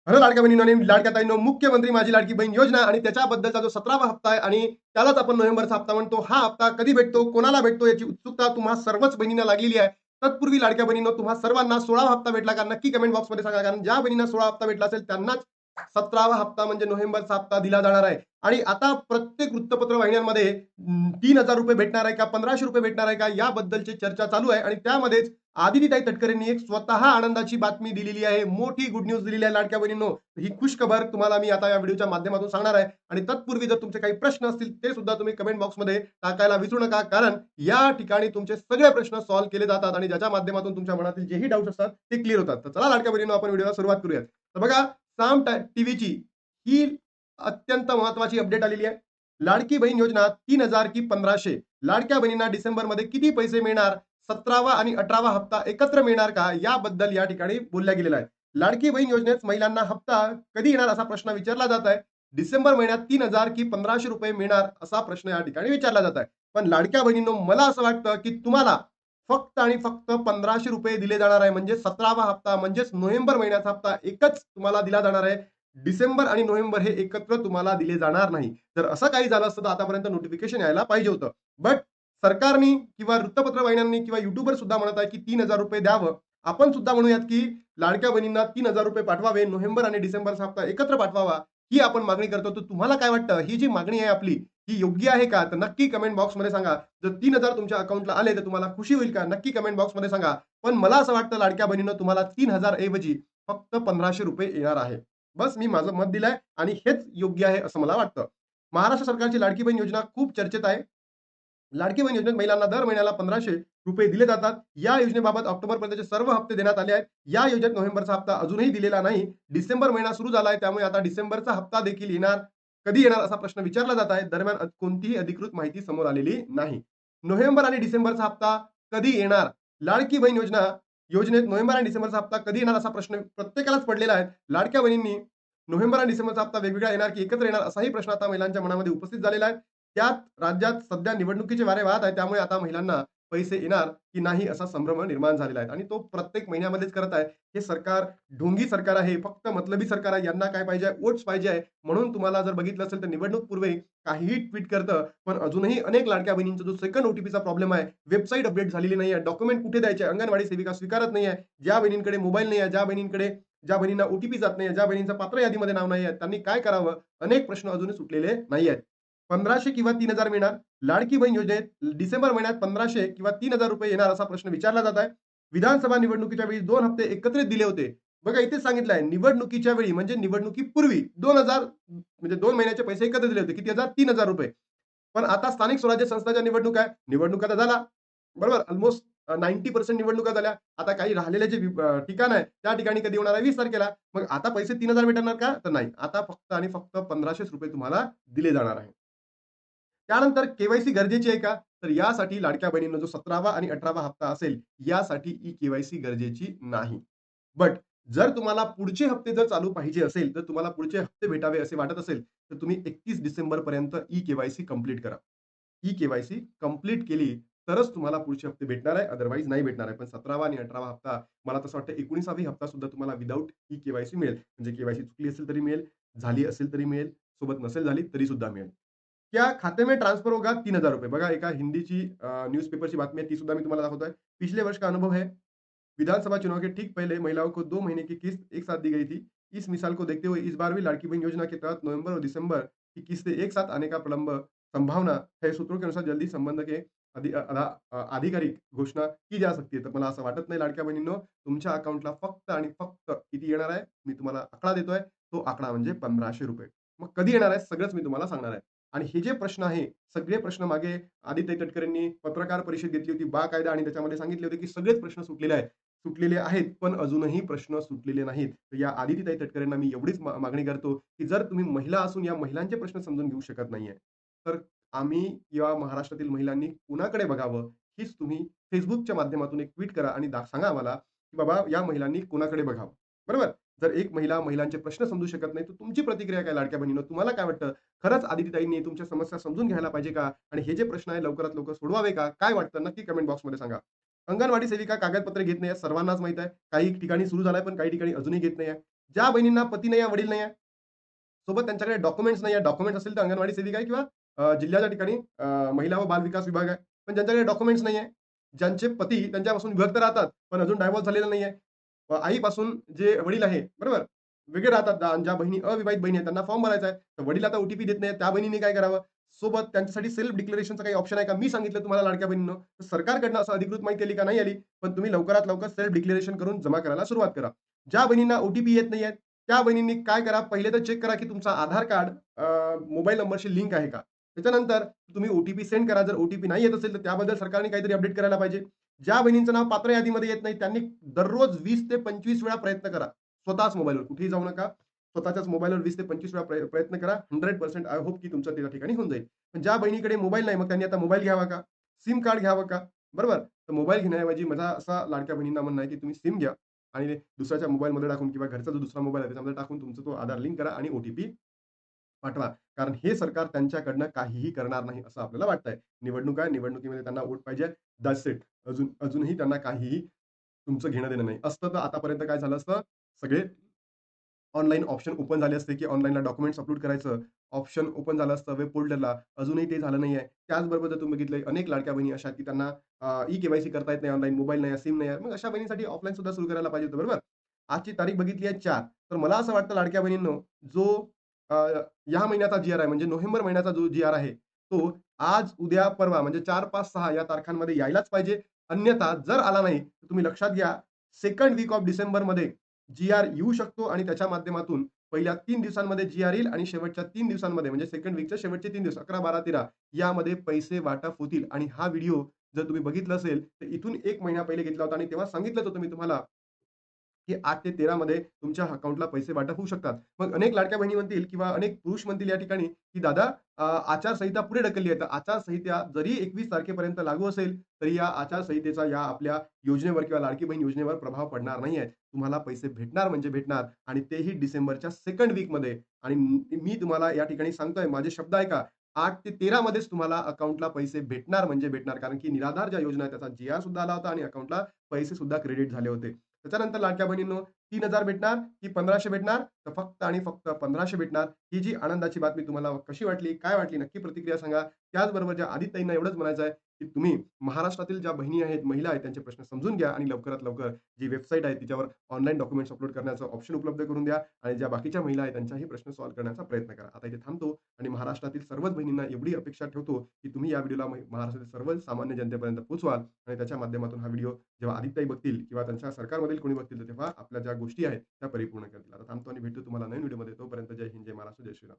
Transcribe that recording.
खरं लाडक्या बहिणींनो आणि लाडक्या ताईंनो, मुख्यमंत्री माझी लाडकी बहीण योजना आणि त्याच्याबद्दलचा जो 17वा हप्ता आहे आणि त्यालाच आपण नोव्हेंबरचा हप्ता म्हणतो. हा हप्ता कधी भेटतो, कोणाला भेटतो याची उत्सुकता तुम्हा सर्वच बहिणींना लागलेली आहे. तत्पूर्वी लाडक्या बहिणींनो, तुम्हा सर्वांना 16वा हप्ता भेटला का नक्की कमेंट बॉक्समध्ये सांगा. कारण ज्या बहिणींना 16 हप्ता भेटला असेल त्यांनाच 17वा हप्ता म्हणजे नोव्हेंबरचा हप्ता दिला जाणार आहे. आणि आता प्रत्येक वृत्तपत्र वाहिन्यांमध्ये ₹3000 भेटणार आहे का, ₹1500 भेटणार आहे का, याबद्दलची चर्चा चालू आहे. आणि त्यामध्येच आदितीताई तटकरेंनी एक स्वतः आनंदाची बातमी दिलेली आहे. मोठी गुड न्यूज दिलेली आहे लाडक्या बहिणींनो. ही खुश खबर तुम्हाला मी आता या व्हिडिओच्या माध्यमातून सांगणार आहे. आणि तत्पूर्वी जर तुमचे काही प्रश्न असतील ते सुद्धा तुम्ही कमेंट बॉक्समध्ये टाकायला विसरू नका. कारण या ठिकाणी तुमचे सगळे प्रश्न सॉल्व्ह केले जातात आणि ज्याच्या माध्यमातून तुमच्या मनातील जेही डाऊट्स असतात ते क्लिअर होतात. तर चला लाडक्या बहिणींनो, आपण व्हिडिओला सुरुवात करूयात. तर बघा, साम टीव्हीची ही अत्यंत महत्वाची अपडेट आलेली आहे. लाडकी बहीण योजना 3000 की 1500. लाडक्या बहिणींना डिसेंबरमध्ये किती पैसे मिळणार, 17वा आणि 18वा हप्ता एकत्र मिळणार का, याबद्दल या ठिकाणी बोलल्या गेलेलं आहे. लाडकी बहीण योजनेत महिलांना हप्ता कधी येणार असा प्रश्न विचारला जात आहे. डिसेंबर महिन्यात 3000 की 1500 रुपये मिळणार असा प्रश्न या ठिकाणी विचारला जात आहे. पण लाडक्या बहिणींनो, मला असं वाटतं की तुम्हाला फक्त आणि फक्त 1500 रुपये दिले जाणार आहे. म्हणजे 17वा हप्ता म्हणजेच नोव्हेंबर महिन्याचा हप्ता एकच तुम्हाला दिला जाणार आहे. डिसेंबर आणि नोव्हेंबर हे एकत्र तुम्हाला दिले जाणार नाही. जर असं काही झालं असतं तर आतापर्यंत नोटिफिकेशन यायला पाहिजे होतं. बट सरकारनी किंवा वृत्तपत्र वाहिन्यांनी किंवा युट्यूबर सुद्धा म्हणत आहे की ₹3000 द्यावं. आपण सुद्धा म्हणूयात की लाडक्या बहिणींना ₹3000 पाठवावे. नोव्हेंबर आणि डिसेंबरचा हप्ता एकत्र पाठवावा, ही आपण मागणी करतो. तर तुम्हाला काय वाटतं, ही जी मागणी आहे आपली, ही योग्य आहे का? तर नक्की कमेंट बॉक्समध्ये सांगा. जर 3000 तुमच्या अकाउंटला आले तर तुम्हाला खुशी होईल का? नक्की कमेंट बॉक्समध्ये सांगा. पण मला असं वाटतं लाडक्या बहिणींनो, तुम्हाला 3000 ऐवजी फक्त ₹1500 येणार आहे. बस मी माझं मत दिलंय आणि हेच योग्य आहे असं मला वाटतं. महाराष्ट्र सरकारची लाडकी बहीण योजना खूप चर्चेत आहे. लाडकी बहीण योजनेत महिलांना दर महिन्याला ₹1500 दिले जातात. या योजनेबाबत ऑक्टोबरपर्यंतचे सर्व हप्ते देण्यात आले आहेत. या योजनेत नोव्हेंबरचा हप्ता अजूनही दिलेला नाही. डिसेंबर महिना सुरू झाला आहे, त्यामुळे आता डिसेंबरचा हप्ता देखील येणार. कधी येणार असा प्रश्न विचारला जात आहे. दरम्यान कोणतीही अधिकृत माहिती समोर आलेली नाही. नोव्हेंबर आणि डिसेंबरचा हप्ता कधी येणार? लाडकी बहीण योजनेत नोव्हेंबर आणि डिसेंबरचा हप्ता कधी येणार असा प्रश्न प्रत्येकालाच पडलेला आहे. लाडक्या बहिणींनी नोव्हेंबर आणि डिसेंबरचा हप्ता वेगवेगळा येणार की एकत्र येणार असाही प्रश्न आता महिलांच्या मनामध्ये उपस्थित झालेला आहे. त्यात राज्यात सध्या निवडणुकीचे वारे वाहत आहेत. त्यामुळे आता महिलांना पैसे येणार की नाही असा संभ्रम निर्माण झालेला आहे आणि तो प्रत्येक महिन्यामध्येच करत आहे. हे सरकार ढोंगी सरकार आहे. फक्त मतलबी सरकार आहे. यांना काय पाहिजे आहे? वोट्स पाहिजे आहे. म्हणून तुम्हाला जर बघितलं असेल तर निवडणूक पूर्वी काहीही ट्वीट करतं. पण अजूनही अनेक लाडक्या बहिणींचा जो सेकंड ओटीपीचा प्रॉब्लेम आहे. वेबसाईट अपडेट झालेली नाही आहे. डॉक्युमेंट कुठे द्यायचे? अंगणवाडी सेविका स्वीकारत नाही आहे. ज्या बहिणींकडे मोबाईल नाही आहे, ज्या बहिणींना ओटीपी जात नाही, ज्या बहिणींचं पात्र यादीमध्ये नाव नाही आहे, त्यांनी काय करावं? अनेक प्रश्न अजूनही सुटलेले नाही आहेत. 1500 किंवा 3000 मिळणार. लाडकी बहीण योजनेत डिसेंबर महिन्यात 1500 किंवा ₹3000 येणार असा प्रश्न विचारला जात आहे. विधानसभा निवडणुकीच्या वेळी 2 हप्ते एकत्रित दिले होते. बघा इथेच सांगितलं आहे, निवडणुकीच्या वेळी म्हणजे निवडणुकीपूर्वी 2000 म्हणजे 2 महिन्याचे पैसे एकत्र दिले होते. किती हजार? ₹3000. पण आता स्थानिक स्वराज्य संस्थांच्या निवडणूक आहे. निवडणुका तर झाला. बरोबर? अल्मोस्ट 90% निवडणुका झाल्या. आता काही राहिलेले जे ठिकाण आहे, त्या ठिकाणी कधी होणार आहे? 20 तारखेला. मग आता पैसे 3000 भेटणार का? तर नाही. आता फक्त आणि फक्त ₹1500 तुम्हाला दिले जाणार आहे. त्यानंतर के गरजेची आहे का? तर यासाठी लाडक्या बहिणींना जो 17वा आणि 18वा हप्ता असेल, यासाठी ई-के-वाय-सी गरजेची नाही. बट जर तुम्हाला पुढचे हप्ते जर चालू पाहिजे असेल, तर तुम्हाला पुढचे हप्ते भेटावे असे वाटत असेल, तर तुम्ही 31 डिसेंबरपर्यंत ई-के-वाय-सी कंप्लीट करा. ई-के-वाय-सी कंप्लीट केली, तरच तुम्हाला पुढचे हप्ते भेटणार आहे. अदरवाईज नाही भेटणार आहे. पण 17वा आणि 18वा हप्ता, मला तसं वाटतं 19वी हप्ता सुद्धा तुम्हाला विथआऊट ई-के-वाय-सी मिळेल. म्हणजे के-वाय-सी चुकली असेल तरी मिळेल, झाली असेल तरी मिळेल, सोबत नसेल झाली तरी सुद्धा मिळेल. क्या खाते में ट्रांसफर होगा ₹3000 बघा एका हिंदीची न्यूज़पेपर की बातमी है, ती सुद्धा मी तुम्हाला दाखवतोय. पिछले वर्ष का अनुभव है, विधानसभा चुनाव के ठीक पहले महिलाओं को 2 महीने की किस्त एक साथ दी गई थी। इस मिसाल को देखते हुए इस बार भी लाड़की बहन योजना के तहत नवंबर और दिसंबर की किस्तें एक साथ आने का प्रलंब संभावना है। सूत्रों के अनुसार जल्दी संबंध के आधिकारिक घोषणा की जा सकती है. तर मला असं वाटत नाही लाडक्या बहिणींनो, तुमच्या अकाउंटला फक्त आणि फक्त किती येणार आहे? मी तुम्हाला आकडा देतोय. तो आकडा म्हणजे ₹1500. मग कधी येणार आहे? सगळंच मी तुम्हाला सांगणार आहे. आणि हे जे प्रश्न आहे, सगळे प्रश्न मागे आदित्य तटकरेंनी पत्रकार परिषद घेतली होती, बाकायदा आणि त्याच्यामध्ये सांगितले होते, की सगळेच प्रश्न सुटलेले आहेत, पण अजूनही प्रश्न सुटलेले नाहीत. तर या आदितीताई तटकरेंना मी एवढीच मागणी करतो, की जर तुम्ही महिला असून या महिलांचे प्रश्न समजून घेऊ शकत नाहीये, तर आम्ही किंवा महाराष्ट्रातील महिलांनी कुणाकडे बघावं, हीच तुम्ही Facebookच्या माध्यमातून एक ट्वीट करा आणि सांगा आम्हाला, की बाबा या महिलांनी कुणाकडे बघावं. बरोबर? जर एक महिला महिलांचे प्रश्न समजू शकत नाही, तर तुमची प्रतिक्रिया काय लाडक्या बहिणींनो? तुम्हाला काय वाटतं? खरंच आदितीताईंनी तुमच्या समस्या समजून घ्यायला पाहिजे का? आणि हे जे प्रश्न आहे लवकरात लवकर सोडवावे का? काय वाटतं? नक्की कमेंट बॉक्समध्ये सांगा. अंगणवाडी सेविका कागदपत्रे घेत नाही, सर्वांनाच माहीत आहे. काही ठिकाणी सुरू झालाय, पण काही ठिकाणी अजूनही घेत नाही आहे. ज्या बहिणींना पती नाही आहे, वडील नाही आहे, सोबत त्यांच्याकडे डॉक्युमेंट्स नाही आहे. डॉक्युमेंट्स असेल तर अंगणवाडी सेविका आहे किंवा जिल्ह्याच्या ठिकाणी महिला व बाल विकास विभाग आहे. पण ज्यांच्याकडे डॉक्युमेंट्स नाही आहे, ज्यांचे पती त्यांच्यापासून विभक्त राहतात, पण अजून डायव्होर्स झालेला नाही आहे. आईपासून जे वडील आहे, बरोबर? वेगळे राहतात. ज्या बहिणी अविवाहित बहिणी आहेत, त्यांना फॉर्म भरायचा आहे. तर वडील आता ओ देत नाहीत. त्या बहिणींनी काय करावं? सोबत त्यांच्यासाठी सेल्फ डिक्लेरेशनचा काही ऑप्शन आहे का? मी सांगितलं तुम्हाला लाडक्या बहिणींनो, तर सरकारकडनं असं अधिकृत माहिती आली का? नाही आली. पण तुम्ही लवकरात लवकर सेल्फ डिक्लेरेशन करून जमा करायला सुरुवात करा. ज्या बहिणींना ओ येत नाहीये, त्या बहिणींनी काय करा? पहिले तर चेक करा, की तुमचा आधार कार्ड मोबाईल नंबरशी लिंक आहे का? त्याच्यानंतर तुम्ही ओ सेंड करा. जर ओ नाही येत असेल, तर त्याबद्दल सरकारने काहीतरी अपडेट करायला पाहिजे. ज्या बहिणींचं नाव पात्र यादीमध्ये येत नाही, त्यांनी दररोज 20 ते 25 वेळा प्रयत्न करा. स्वतःच मोबाईलवर, कुठेही जाऊ नका. स्वतःच्याच मोबाईलवर 20 ते 25 वेळा प्रयत्न करा. 100% आय होप की तुमचं त्या ठिकाणी होऊन जाईल. पण ज्या बहिणीकडे मोबाईल नाही, मग त्यांनी आता मोबाईल घ्यावा का? सिम कार्ड घ्यावं का? बरोबर? तर मोबाईल घेण्याऐवजी माझा असा लाडक्या बहिणींना म्हणणं आहे, की तुम्ही सिम घ्या आणि दुसऱ्याच्या मोबाईलमध्ये टाकून किंवा घरचा जो दुसरा मोबाईल आहे त्याच्यामध्ये टाकून तुमचा तो आधार लिंक करा आणि पाठवा. कारण हे सरकार त्यांच्याकडनं काहीही करणार नाही असं आपल्याला वाटतंय. निवडणूक आहे, निवडणुकीमध्ये त्यांना वोट पाहिजे. That's it. अजूनही त्यांना काहीही तुमचं घेणं-देणं नाही. असतं तर आतापर्यंत काय झालं असतं, सगळे ऑनलाईन ऑप्शन ओपन झाले असते, की ऑनलाईनला डॉक्युमेंट्स अपलोड करायचं ऑप्शन ओपन झालं असतं वेब पोर्टलला. अजूनही ते झालं नाहीये. त्याचबरोबर जर तुम्ही बघितलंय अनेक लाडक्या बहिणी अशा आहेत, की त्यांना ई-के-वाय-सी करता येत नाही ऑनलाईन, मोबाईल नाही आहे, सिम नाही आहे. मग अशा बहिणींसाठी ऑफलाईन सुद्धा सुरू करायला पाहिजे होतं, बरोबर? आजची तारीख बघितली आहे 4. तर मला असं वाटतं लाडक्या बहिणींनो, जो अ, या महिन्याचा जी-आर आहे म्हणजे नोव्हेंबर महिन्याचा जो जी-आर आहे, तो आज, उद्या, परवा म्हणजे 4, 5, 6 या तारखांमध्ये यायलाच पाहिजे. अन्यथा जर आला नाही, तर तुम्ही लक्षात घ्या, सेकंड वीक ऑफ डिसेंबरमध्ये जी-आर येऊ शकतो आणि त्याच्या माध्यमातून पहिल्या 3 दिवसांमध्ये जी-आर येईल आणि शेवटच्या 3 दिवसांमध्ये म्हणजे सेकंड वीकच्या शेवटचे 3 दिवस 11, 12, 13 यामध्ये पैसे वाटप होतील आणि हा व्हिडिओ जर तुम्ही बघितला असेल, तर इथून 1 महिना पहिले घेतला होता आणि तेव्हा सांगितलंच होतं मी तुम्हाला, की 8 ते 13 मध्ये तुमच्या अकाउंटला पैसे वाटप होऊ शकतात. मग अनेक लाडक्या बहिणी म्हणतील किंवा अनेक पुरुष म्हणतील या ठिकाणी, की "दादा आचारसंहिता पुढे ढकलली आहे." तर आचारसंहिता जरी 21 तारखेपर्यंत लागू असेल, तरी या आचारसंहितेचा या आपल्या योजनेवर किंवा लाडकी बहीण योजनेवर प्रभाव पडणार नाहीये. तुम्हाला पैसे भेटणार म्हणजे भेटणार आणि तेही डिसेंबरच्या सेकंड वीकमध्ये आणि मी तुम्हाला या ठिकाणी सांगतोय, माझे शब्द ऐका, 8 ते 13 मध्येच तुम्हाला अकाउंटला पैसे भेटणार म्हणजे भेटणार. कारण की निराधार ज्या योजना आहेत त्याचा जी-आर सुद्धा आला होता आणि अकाउंटला पैसे सुद्धा क्रेडिट झाले होते. त्याच्यानंतर लाडक्या बहिणींनो 3,000 भेटणार की 1,500 भेटणार? तर फक्त आणि फक्त 1,500 भेटणार. ही जी आनंदाची बातमी तुम्हाला कशी वाटली? काय वाटली? नक्की प्रतिक्रिया सांगा. त्याचबरोबर ज्या आदित्यताईंना एवढंच म्हणायचं आहे, की तुम्ही महाराष्ट्रातील ज्या बहिणी आहेत, महिला आहेत, त्यांचे प्रश्न समजून घ्या आणि लवकरात लवकर जी वेबसाईट आहे तिच्यावर ऑनलाईन डॉक्युमेंट्स अपलोड करण्याचं ऑप्शन उपलब्ध करून द्या आणि ज्या बाकीच्या महिला आहेत त्यांचाही प्रश्न सॉल्व्ह करण्याचा प्रयत्न करा. आता इथे थांबतो आणि महाराष्ट्रातील सर्वच बहिणींना एवढी अपेक्षा ठेवतो, की तुम्ही या व्हिडिओला महाराष्ट्रातील सर्व सामान्य जनतेपर्यंत पोहोचवाल आणि त्याच्या माध्यमातून हा व्हिडिओ जेव्हा आदित्यताई बघतील किंवा त्यांच्या सरकारमधील कोणी बघतील, तर तेव्हा आपल्या ज्या गोष्टी आहेत त्या परिपूर्ण करतील. आता थांबतो आणि भेटतो तुम्हाला नवीन व्हिडिओमध्ये. तोपर्यंत जय हिंद, जय महाराष्ट्र, जय श्रीराम.